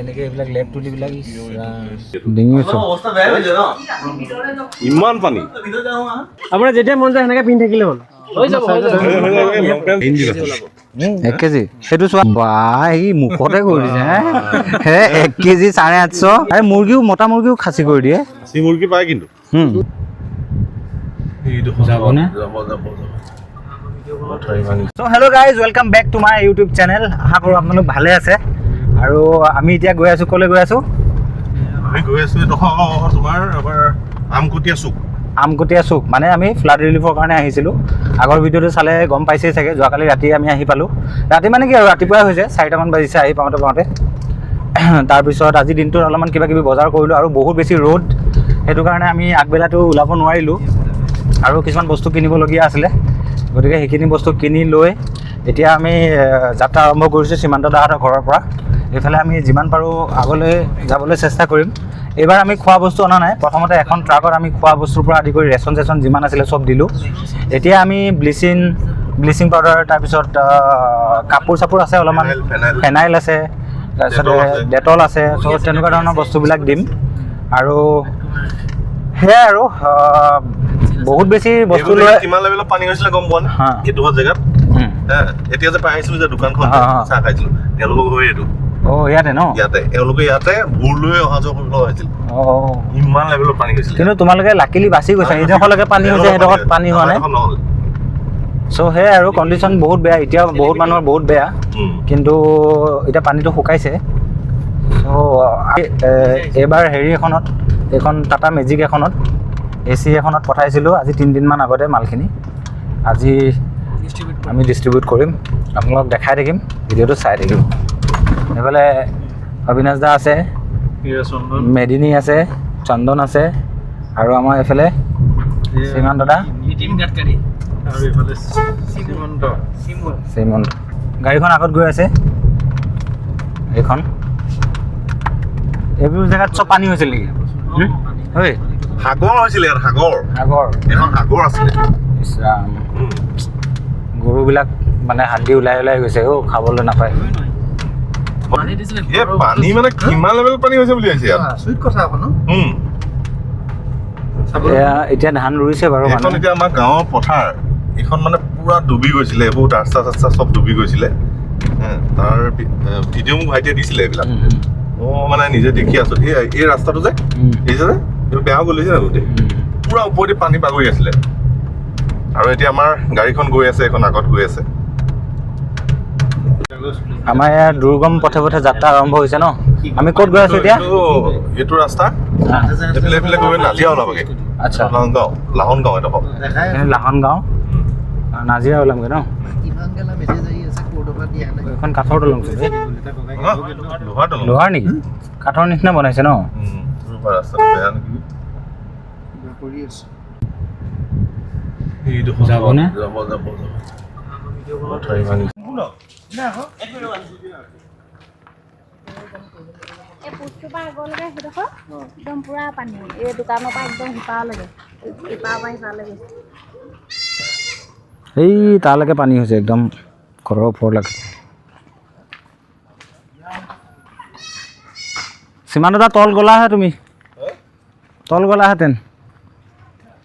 এনেকে এইবিলাক লেপ তুলিবিলাক ডিঙি ইমান পানী আপোনাৰ যেতিয়া মন যায় সেনেকে পিন্ধি থাকিলে হ'ল হৈ যাব 1 কেজি সেইটো চোৱা বা এই মুখতে কৰি দিছে হে 1 কেজি 850 আৰু মুৰ্গীও মতা মুৰ্গীও খাচী কৰি দিয়ে খাচী মুৰ্গী পায় কিন্তু যাবনে so hello' guys welcome back to my YouTube channel আশা কৰোঁ আপোনালোক ভালে আছে আৰু আমি এতিয়া গৈ আছোঁ ক'লৈ গৈ আছোঁ আমি গৈ আছোঁ তোমাৰ আমাৰ আমকটীয়া চুক মানে আমি ফ্লাড ৰিলিফৰ কাৰণে আহিছিলোঁ আগৰ ভিডিঅ'টো চালে গম পাইছেই চাগে যোৱাকালি ৰাতি আমি আহি পালোঁ ৰাতি মানে কি আৰু ৰাতিপুৱাই হৈছে 4টামান বাজিছে আহি পাওঁতে তাৰপিছত আজি দিনটোত অলপমান কিবা কিবি বজাৰ কৰিলোঁ আৰু বহুত বেছি ৰ'দ সেইটো কাৰণে আমি আগবেলাটো ওলাব নোৱাৰিলোঁ আৰু কিছুমান বস্তু কিনিবলগীয়া আছিলে গতিকে সেইখিনি বস্তু কিনি লৈ এতিয়া আমি যাত্ৰা আৰম্ভ কৰিছোঁ সীমান্ত দাহঁতৰ ঘৰৰ পৰা এইফালে আমি যিমান পাৰোঁ আগলৈ যাবলৈ চেষ্টা কৰিম এইবাৰ আমি খোৱা বস্তু অনা নাই প্ৰথমতে এখন ট্ৰাকত আমি খোৱা বস্তুৰ পৰা আদি কৰি ৰেচন যিমান আছিলে চব দিলোঁ এতিয়া আমি ব্লিচিং পাউডাৰ তাৰপিছত কাপোৰ চাপোৰ আছে অলপমান ফেনাইল আছে তাৰপিছতে ডেটল আছে চ' তেনেকুৱা ধৰণৰ বস্তুবিলাক দিম আৰু সেয়াই আৰু বহুত বেছি বস্তু লৈ কিমান লেভেলত পানী হৈছিলে গম পোৱা নে এইডোখৰ জেগাত এতিয়া যে পাই আহিছিলোঁ যে দোকানখন চাহ খাইছিলোঁ তেওঁলোকক হৈ এইটো ইয়াতে ন এওঁলোকে ইয়াতে ভুৰ লৈ অহা যোৱা কৰিব লগা হৈছিল ইমান লেভেলত পানী হৈছিলে কিন্তু তোমালোকে লাকিলি বাচি গৈছা সেইডোখৰলৈকে পানী হৈছে সেইডোখৰত পানী হোৱা নাই চ' সেয়াই আৰু কণ্ডিশ্যন বহুত বেয়া এতিয়া বহুত মানুহৰ বহুত বেয়া কিন্তু এতিয়া পানীটো শুকাইছে চ' এইবাৰ হেৰি এইখন টাটা মেজিক এখনত AC এখনত পঠাইছিলোঁ আজি 3 দিনমান আগতে মালখিনি আজি আমি ডিষ্ট্ৰিবিউট কৰিম আপোনালোকক দেখাই থাকিম ভিডিঅ'টো চাই থাকিম এইফালে অবিনাশ দা আছে মেদিনী আছে চন্দন আছে আৰু আমাৰ এইফালে সীমান্ত দা সীমন্ত গাড়ীখন আগত গৈ আছে এইখন এইবোৰ জেগাত চব পানী হৈছিল নেকি হয় সাগৰ হৈছিলে ইয়াত এখন সাগৰ আছিলে গৰুবিলাক মানে হাতী ওলাই গৈছে খাবলৈ নাপায় পানী মানে কিমান লেভেল পানী হৈছে বুলি আহিছে এতিয়া ধান ৰুইছে বাৰু এখন এতিয়া আমাৰ গাঁৱৰ পথাৰ এইখন মানে পুৰা ডুবি গৈছিলে এইবোৰ ৰাস্তা চাস্তা চব ডুবি গৈছিলে তাৰ ভিডিঅ' মোক ভাইটিয়ে দিছিলে এইবিলাক মানে নিজে দেখি আছো এই ৰাস্তাটো যে দেখিছে যে এইটো বেয়া গলিছে না গোটেই পুৰা ওপৰতে পানী বাগৰি আছিলে আৰু এতিয়া আমাৰ গাড়ীখন গৈ আছে এখন আগত গৈ আছে আমাৰ ইয়াৰ দুৰ্গম পথে যাত্ৰা আৰম্ভ হৈছে ন আমি ক'ত গৈ আছো এতিয়া এইটো ৰাস্তা এইফালে গৈ নাজিৰা ওলাবগে আচ্ছা লাহন গাঁও এটা লাহন গাঁও নাজিৰা ওলামগৈ ন এখন কাঠৰ দলং লোহাৰ নেকি কাঠৰ নিচিনা বনাইছে ন যাবনে একদম পুৰা পানী এই দোকানৰ পৰা একদম সিপাৰলৈকে এই তালৈকে পানী হৈছে একদম ঘৰৰ ওপৰলৈকে সীমান্ত দা তল গ'লাহে তুমি তল গ'লাহেঁতেন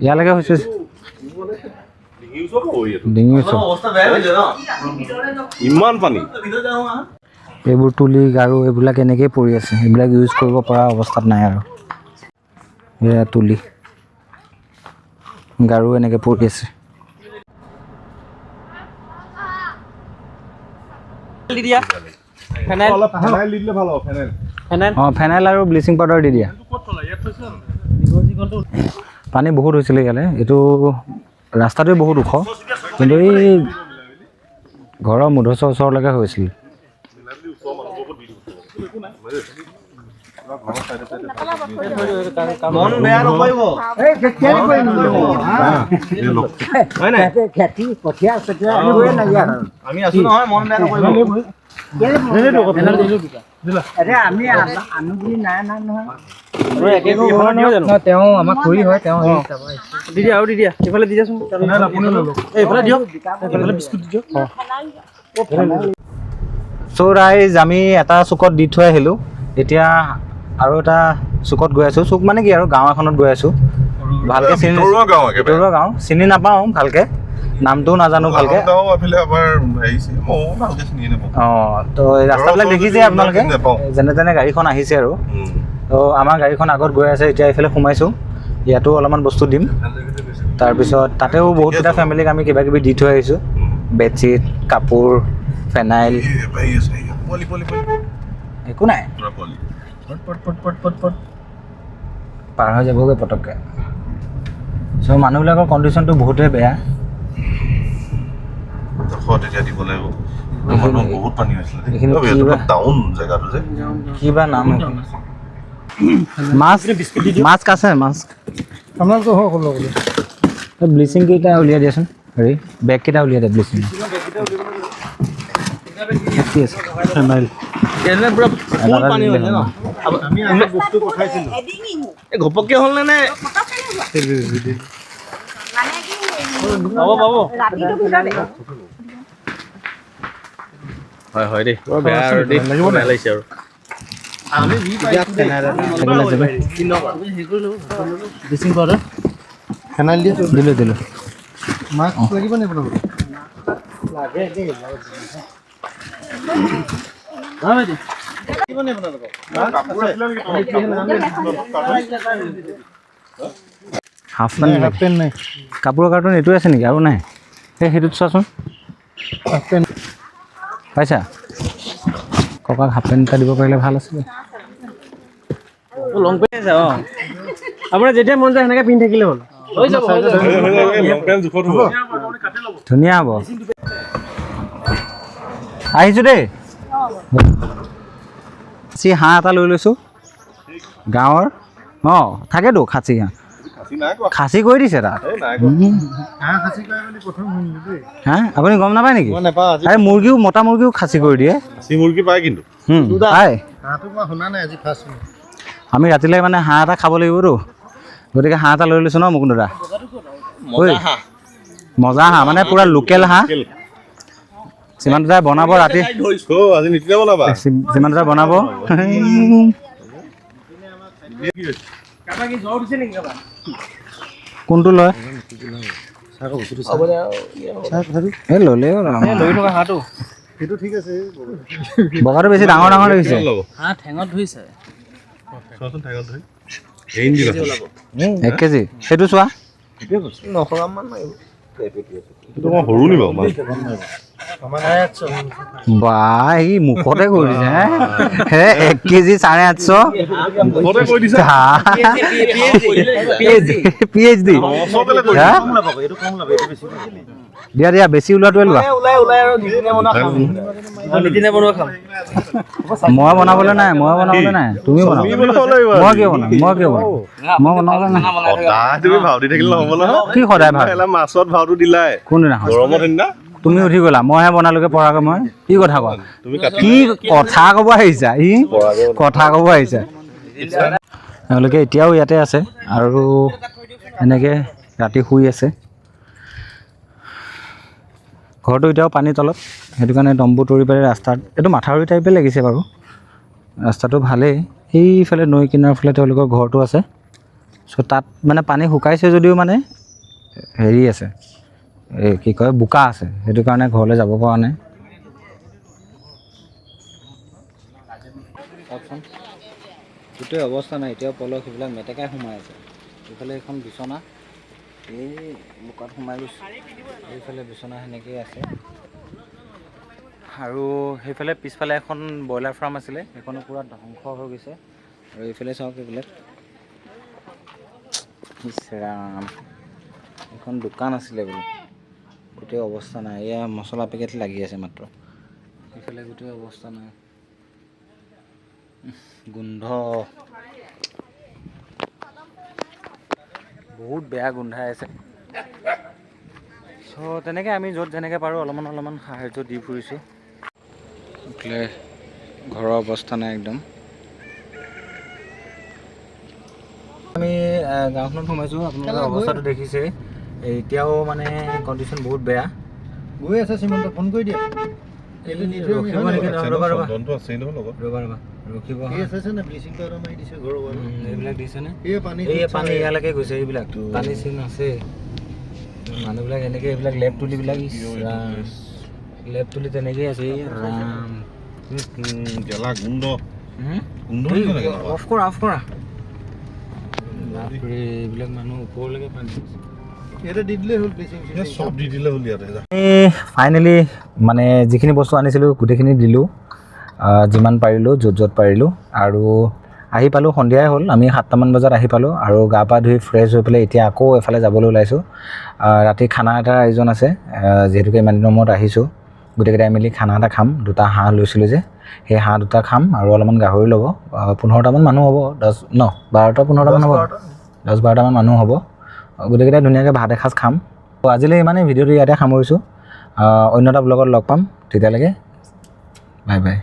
ইয়ালৈকে হৈছে ডিঙি ইমান পানী এইবোৰ তুলি গাৰু এইবিলাক এনেকেই পৰি আছে এইবিলাক ইউজ কৰিব পৰা অৱস্থাত নাই আৰু এয়া তুলি গাৰু এনেকৈ পৰি আছে ফেনাইল আৰু ব্লিচিং পাউডাৰ দি দিয়া পানী বহুত হৈছিলে ইয়ালৈ এইটো ৰাস্তাটোৱে বহুত ওখ কিন্তু এই ঘৰৰ মুধচৰ ওচৰলৈকে হৈছিল মন বেয়া নকৰিব আমি আছো নহয় মন বেয়া নকৰিব তেওঁ আমাক খুৰী হয় তেওঁ দি দিয়া আৰু দি দিয়া এইফালে দি দিয়াচোন এইফালে দিয়ক এইফালে বিস্কুট দি দিয়ক চ' ৰাইজ আমি এটা চুকত দি থৈ আহিলোঁ এতিয়া আৰু এটা চুকত গৈ আছোঁ। চুক মানে কি আৰু গাঁও এখনত গৈ আছোঁ। ভালকৈ চিনি ভিতৰুৱা গাঁও একেবাৰে ভিতৰুৱা গাঁও চিনি নাপাওঁ ভালকৈ, নামটোও নাজানো ভালকৈ। গাঁও এফালে আমাৰ হেৰি ময়ো ভালকৈ চিনি নাপাওঁ। অঁ তো এই ৰাস্তাবিলাক দেখিছে আপোনালোকে, যেনে তেনে গাড়ীখন আহিছে আৰু। তো আমাৰ গাড়ীখন আগত গৈ আছে, এতিয়া এইফালে সোমাইছোঁ। ইয়াতো অলপমান বস্তু দিম। তাৰপিছত তাতেও বহুতকেইটা ফেমিলিক আমি কিবাকিবি দি থৈ আহিছোঁ। বেডশ্বীট, কাপোৰ, ফেনাইল, একো নাই, পাৰ হৈ যাবগৈ পটককৈ। চ' মানুহবিলাকৰ কণ্ডিশ্যনটো বহুতেই বেয়া। তেতিয়া দিব লাগিব। মানুহ বহুত পানী হৈছিলে। এইখিনি কি এইটো বা ডাউন জেগাটো যে। কি বা নাম মাছ মাছ আছে মাছ আপোনালোকৰ হওক ল'ব বোলে। ব্লিচিং কেইটা উলিয়াই দিয়াচোন, হেৰি বেগকেইটা উলিয়াই দিয়ে ব্লিচিং। কি আছে ফেনাইল পুৰা ফুল পানী হৈছে ন? আমি বস্তু পঠাইছিলোঁ, এই ঘপককৈ হ'লনে নে? পাব ৰাতিটো ভিতৰতে হয় দেই, বেয়া আৰু দেই, বেয়া লাগিছে আৰু। ব্লিচিং পাউডাৰ ফেনাইল দিলোঁ মাছ লাগিব নি আপোনালোকক? লাগে দেই, হাফ পেণ্ট নাই, কাপোৰৰ কাৰ্টুন এইটোৱে আছে নেকি আৰু নাই? সেইটোত চোৱাচোন, পাইছা? ককাক হাফ পেণ্ট এটা দিব পাৰিলে ভাল আছিলে। লং পেণ্ট আছে। অঁ, আপোনাৰ যেতিয়া মন যায় সেনেকৈ পিন্ধি থাকিলে হ'ল। হৈ যাব ধুনীয়া হ'ব। আহিছোঁ দেই। খাচী হাঁহ এটা লৈ লৈছোঁ গাঁৱৰ। অঁ থাকেতো খাচী হাঁহ, খাচী কৰি দিছে তাত। হা আপুনি গম নাপায় নেকি? আৰে মুৰ্গীও, মতা মুৰ্গীও খাচী কৰি দিয়ে। মুৰ্গী পায় কিন্তু পায়। শুনা নাই আজি ফাৰ্ষ্ট। আমি ৰাতিলৈ মানে হাঁহ এটা খাব লাগিবতো, গতিকে হাঁহ এটা লৈ লৈছোঁ ন মুকুন্দ দা। মজা হাঁহ মানে পূৰা লোকেল হাঁহ। যিমান দুটাই বনাব ৰাতি, আজি নিতিনা বনাবা। যিমান দুটাই বনাব। কোনটো লয়? এই ল'লেই হ'ল আৰু। লৈ থকা হাঁহটো সেইটো ঠিক আছে। বগাটো বেছি ডাঙৰ ডাঙৰ দেখিছে। হাঁহ ঠেঙত ধৰিছে। চোৱাচোন ঠাইত ধৰি 1 কেজি সেইটো চোৱা। 900 গ্ৰাম মান লাগিব। সেইটো মই সৰু নি বাৰু মাছ? বা সি মুখতে কৰি দিছে হে 1 কেজি 850। মুখতে কৈ দিছা? PhD দিয়া দিয়া, বেছি ওলোৱাটোৱে লোৱা। মই বনাবলৈ নাই, তুমি বনাব। মই কিয় বনাম? মই বনাবলৈ নাই। তুমি ভাও দি থাকিলে নহ'ব নহয়। কি সদায় ভাত? মাছত ভাওটো দিলাই কোনদিনাখন? গৰমত সেইদিনা তুমি উঠি গ'লা, মইহে বনালোগে পৰাকৈ। মই কি কথা কোৱা? কি কথা ক'ব আহিছা? কথা ক'ব আহিছা। তেওঁলোকে এতিয়াও ইয়াতে আছে আৰু এনেকৈ ৰাতি শুই আছে। ঘৰটো এতিয়াও পানীৰ তলত, সেইটো কাৰণে তম্বু তৰি পাৰি ৰাস্তাত। এইটো মাথাউৰি টাইপে লাগিছে বাৰু, ৰাস্তাটো ভালেই। সেইফালে নৈ কিনাৰৰ ফালে তেওঁলোকৰ ঘৰটো আছে। চ' তাত মানে পানী শুকাইছে যদিও মানে হেৰি আছে, এই কি কয়, বোকা আছে, সেইটো কাৰণে ঘৰলৈ যাব পৰা নাই। চাওকচোন গোটেই অৱস্থা নাই, এতিয়াও পলস সেইবিলাক মেটেকাই সোমাই আছে। এইফালে এখন বিচনা, এই বোকাত সোমাই গৈছে। এইফালে বিচনা সেনেকেই আছে। আৰু সেইফালে পিছফালে এখন ব্ৰইলাৰ ফাৰ্ম আছিলে, সেইখনো পূৰা ধ্বংস হৈ গৈছে। আৰু এইফালে চাওক এইবিলাক, ইছ ৰাম, এখন দোকান আছিলে বোলো, গোটেই অৱস্থা নাই। এয়া মছলা পেকেট লাগি আছে মাত্ৰ। এইফালে গোটেই অৱস্থা নাই, গোন্ধ বহুত বেয়া গোন্ধাই আছে। চ' তেনেকৈ আমি য'ত যেনেকৈ পাৰোঁ অলপমান সাহাৰ্য দি ফুৰিছোঁ। এইফালে ঘৰৰ অৱস্থা নাই একদম। আমি গাঁওখনত সোমাইছোঁ, আপোনালোকে অৱস্থাটো দেখিছে। এতিয়াও মানে কণ্ডিশ্যন বহুত বেয়া। গৈ আছে চিমন্ত, ফোন কৰি দিয়া। ৰ'বা ৰখিব এই আছে না ব্লিচিং পাউডাৰ মাৰি দিছে ঘৰৰ ওৱালত এইবিলাক দিছেনে এই পানী ইয়ালৈকে গৈছে এইবিলাক পানী চিন আছে মানুহবিলাক এনেকৈ এইবিলাক লেপ তুলিবিলাক লেপ তুলি তেনেকেই আছে ৰাম গেলা গোন্ধ গোন্ধ অফ কৰা বাপৰে এইবিলাক মানুহ ওপৰলৈকে পানী ইয়াতে দি দিলেই হ'ল ব্লিচিং চব দি দিলে হ'ল ইয়াতে ফাইনেলি মানে যিখিনি বস্তু আনিছিলোঁ গোটেইখিনি দিলোঁ যিমান পাৰিলোঁ য'ত পাৰিলোঁ আৰু আহি পালোঁ সন্ধিয়াই হ'ল আমি 7টামান বজাত আহি পালোঁ আৰু গা পা ধুই ফ্ৰেছ হৈ পেলাই এতিয়া আকৌ এফালে যাবলৈ ওলাইছোঁ ৰাতি খানা এটাৰ আয়োজন আছে যিহেতুকে ইমান দিনৰ মূৰত আহিছোঁ গোটেইকেইটাই মিলি খানা এটা খাম 2টা হাঁহ লৈছিলোঁ যে সেই হাঁহ 2টা খাম আৰু অলপমান গাহৰি ল'ব 15টামান মানুহ হ'ব 12-15টামান হ'ব 10-12টামান মানুহ হ'ব গোটেইকেইটাই ধুনীয়াকৈ ভাত এসাঁজ খাম আজিলৈ ইমানেই ভিডিঅ'টো ইয়াতে সামৰিছোঁ অন্য এটা ব্লগত লগ পাম তেতিয়ালৈকে বাই বাই